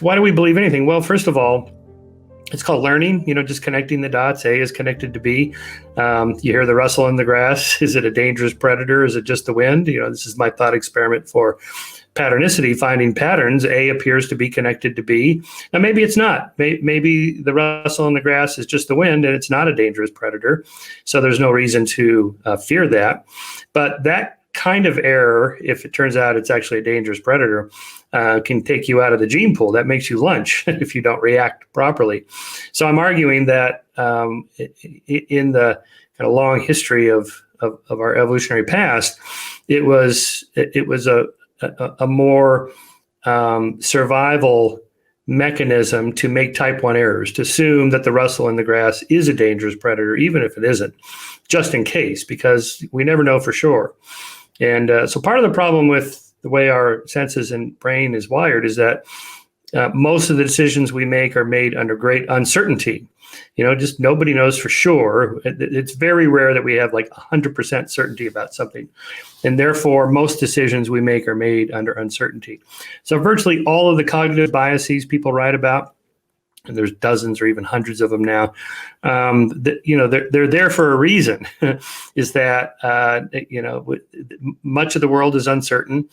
Why do we believe anything? Well, first of all, it's called learning, just connecting the dots. A is connected to B. You hear the rustle in the grass. Is it a dangerous predator? Is it just the wind? This is my thought experiment for patternicity, finding patterns. A appears to be connected to B. Now, maybe it's not. Maybe the rustle in the grass is just the wind and it's not a dangerous predator. So there's no reason to fear that. But that kind of error, if it turns out it's actually a dangerous predator, can take you out of the gene pool. That makes you lunch if you don't react properly. So I'm arguing that in the kind of long history of our evolutionary past, it was a more survival mechanism to make type 1 errors, to assume that the rustle in the grass is a dangerous predator, even if it isn't, just in case, because we never know for sure. And so part of the problem with the way our senses and brain is wired is that most of the decisions we make are made under great uncertainty. Just nobody knows for sure. It's very rare that we have like 100% certainty about something. And therefore, most decisions we make are made under uncertainty. So virtually all of the cognitive biases people write about, and there's dozens or even hundreds of them now, they're there for a reason, is that, much of the world is uncertain.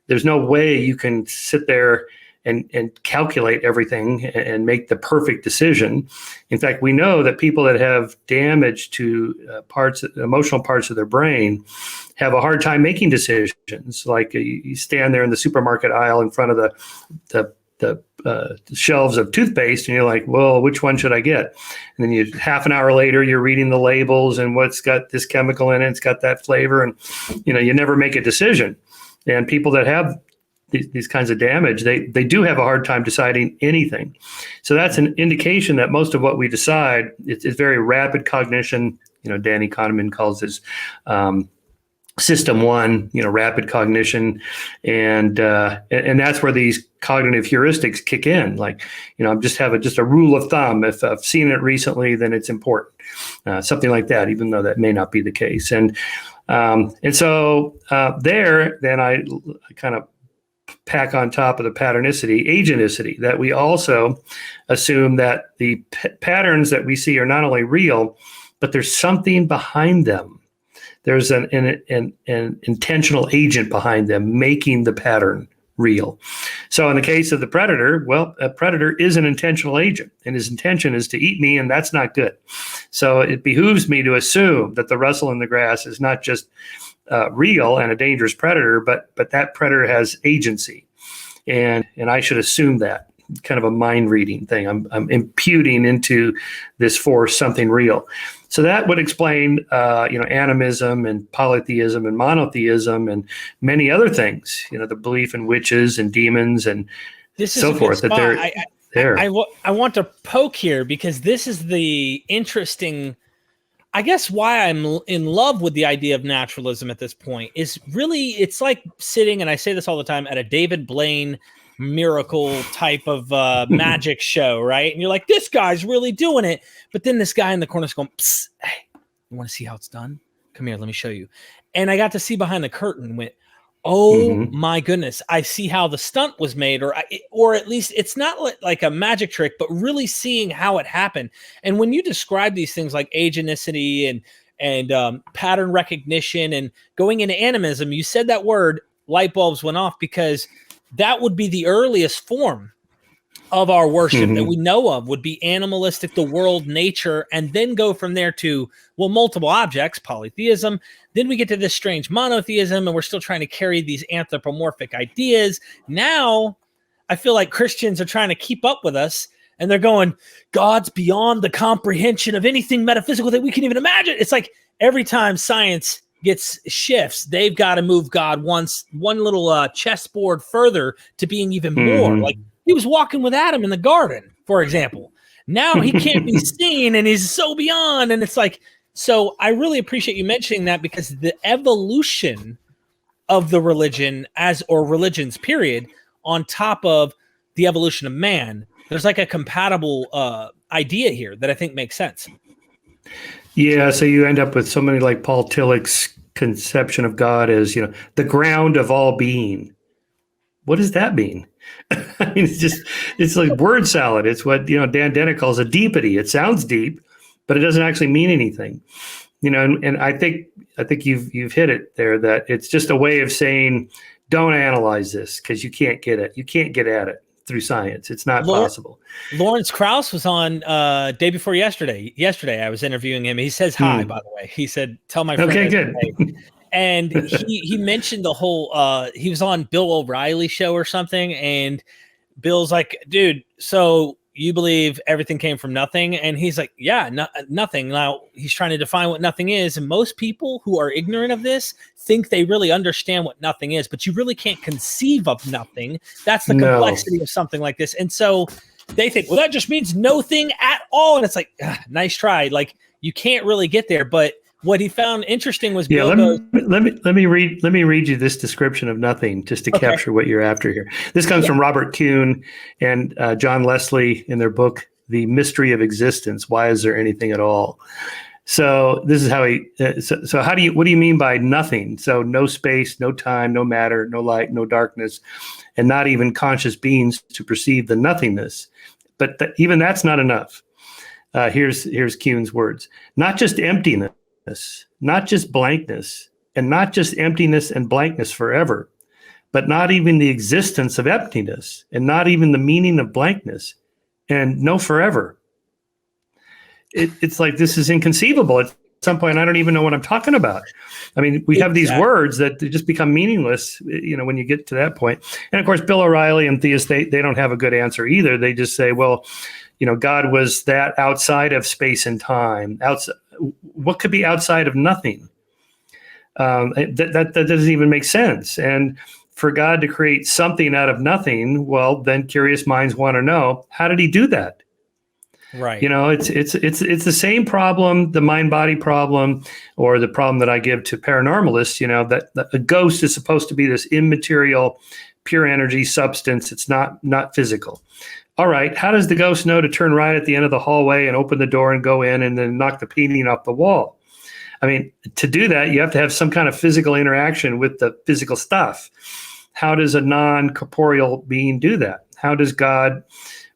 There's no way you can sit there and calculate everything and make the perfect decision. In fact, we know that people that have damage to emotional parts of their brain have a hard time making decisions. Like you stand there in the supermarket aisle in front of the shelves of toothpaste, and you're like, well, which one should I get? And then half an hour later, you're reading the labels and what's got this chemical in it, it's got that flavor, and you never make a decision. And people that have these kinds of damage, they do have a hard time deciding anything. So that's an indication that most of what we decide is very rapid cognition. Danny Kahneman calls this system 1, rapid cognition, and that's where these cognitive heuristics kick in. Like, I just have just a rule of thumb. If I've seen it recently, then it's important, something like that, even though that may not be the case. And so then I kind of pack on top of the patternicity, agenticity, that we also assume that the patterns that we see are not only real, but there's something behind them. There's an intentional agent behind them making the pattern real. So in the case of the predator, well, a predator is an intentional agent, and his intention is to eat me, and that's not good. So it behooves me to assume that the rustle in the grass is not just real and a dangerous predator, but that predator has agency, and I should assume that. Kind of a mind reading thing. I'm imputing into this force something real. So that would explain, animism and polytheism and monotheism and many other things. The belief in witches and demons and so forth. That they're there. I want to poke here because this is the interesting. I guess why I'm in love with the idea of naturalism at this point is really it's like sitting, and I say this all the time, at a David Blaine miracle type of magic show, right? And you're like, this guy's really doing it. But then this guy in the corner is going, psst, hey, you want to see how it's done? Come here, let me show you. And I got to see behind the curtain and went, oh my goodness, I see how the stunt was made, or at least it's not like a magic trick, but really seeing how it happened. And when you describe these things like agenticity and pattern recognition and going into animism, you said that word, light bulbs went off, because that would be the earliest form of our worship that we know of, would be animalistic, the world, nature, and then go from there to, well, multiple objects, polytheism. Then we get to this strange monotheism, and we're still trying to carry these anthropomorphic ideas. Now, I feel like Christians are trying to keep up with us, and they're going, God's beyond the comprehension of anything metaphysical that we can even imagine. It's like every time science shifts, they've got to move God one little chessboard further to being even more. Like he was walking with Adam in the garden, for example. Now he can't be seen, and he's so beyond. And it's like, so I really appreciate you mentioning that, because the evolution of the religion or religions period on top of the evolution of man. There's like a compatible idea here that I think makes sense. Yeah, so you end up with so many like Paul Tillich's conception of God as, the ground of all being. What does that mean? I mean, it's like word salad. It's what, Dan Dennett calls a deepity. It sounds deep, but it doesn't actually mean anything. And I think you've hit it there, that it's just a way of saying, don't analyze this because you can't get it. You can't get at it through science. It's not possible. Lawrence Krauss was on day before yesterday. Yesterday, I was interviewing him. He says hi, by the way. He said, tell my friend. Okay, good. And he mentioned the whole, he was on Bill O'Reilly's show or something. And Bill's like, dude, so you believe everything came from nothing? And he's like, yeah, nothing. Now he's trying to define what nothing is. And most people who are ignorant of this think they really understand what nothing is, but you really can't conceive of nothing. That's the complexity of something like this. And so they think, well, that just means no thing at all. And it's like, nice try. Like, you can't really get there. But what he found interesting was, let me read you this description of nothing just to capture what you're after here. This comes from Robert Kuhn and John Leslie in their book, The Mystery of Existence. Why is there anything at all? So this is how what do you mean by nothing? So no space, no time, no matter, no light, no darkness, and not even conscious beings to perceive the nothingness. But even that's not enough. Here's Kuhn's words. Not just emptiness, not just blankness, and not just emptiness and blankness forever, but not even the existence of emptiness, and not even the meaning of blankness, and no forever. It's like, this is inconceivable. At some point, I don't even know what I'm talking about. I mean, we have these words that just become meaningless, when you get to that point. And of course, Bill O'Reilly and theists, they don't have a good answer either. They just say, well, God was that outside of space and time. What could be outside of nothing? That doesn't even make sense. And for God to create something out of nothing, well, then curious minds want to know, how did he do that? Right. It's the same problem, the mind-body problem, or the problem that I give to paranormalists, that a ghost is supposed to be this immaterial, pure energy substance. It's not physical. All right, how does the ghost know to turn right at the end of the hallway and open the door and go in and then knock the painting off the wall? I mean, to do that, you have to have some kind of physical interaction with the physical stuff. How does a non-corporeal being do that? How does God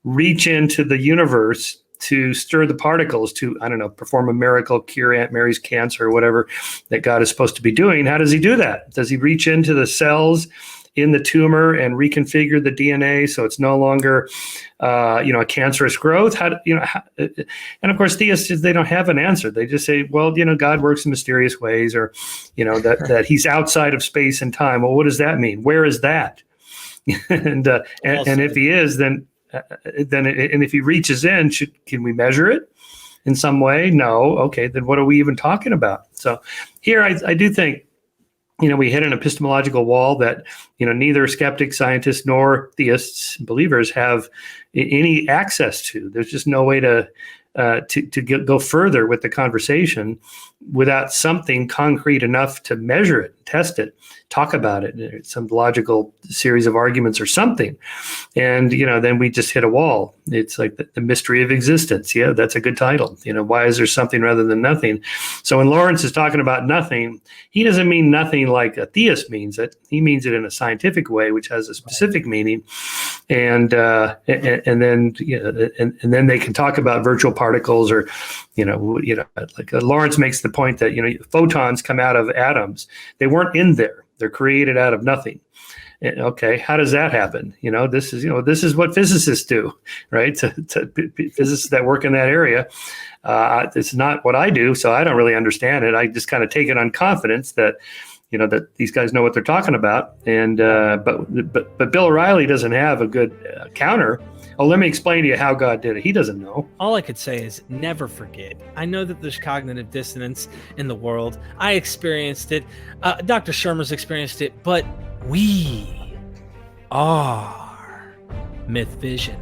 reach into the universe to stir the particles to, perform a miracle, cure Aunt Mary's cancer or whatever that God is supposed to be doing? How does he do that? Does he reach into the cells in the tumor and reconfigure the DNA so it's no longer, a cancerous growth? And of course, theists, they don't have an answer. They just say, well, God works in mysterious ways, or, that he's outside of space and time. Well, what does that mean? Where is that? and if he is, then if he reaches in, can we measure it in some way? No. Okay, then what are we even talking about? So here, I do think, we hit an epistemological wall that, neither skeptics, scientists, nor theists, believers have any access to. There's just no way to go further with the conversation without something concrete enough to measure it, test it, talk about it, some logical series of arguments or something. And, then we just hit a wall. It's like the mystery of existence. Yeah, that's a good title. Why is there something rather than nothing? So when Lawrence is talking about nothing, he doesn't mean nothing like a theist means it. He means it in a scientific way, which has a specific meaning. And then they can talk about virtual particles, or, like Lawrence makes the point that, photons come out of atoms. They weren't in there. They're created out of nothing. Okay, how does that happen? This is what physicists do, right? Physicists that work in that area. It's not what I do, so I don't really understand it. I just kind of take it on confidence that, that these guys know what they're talking about. And but Bill O'Reilly doesn't have a good counter. Oh, let me explain to you how God did it. He doesn't know. All I could say is never forget. I know that there's cognitive dissonance in the world. I experienced it. Dr. Shermer's experienced it. But we are MythVision.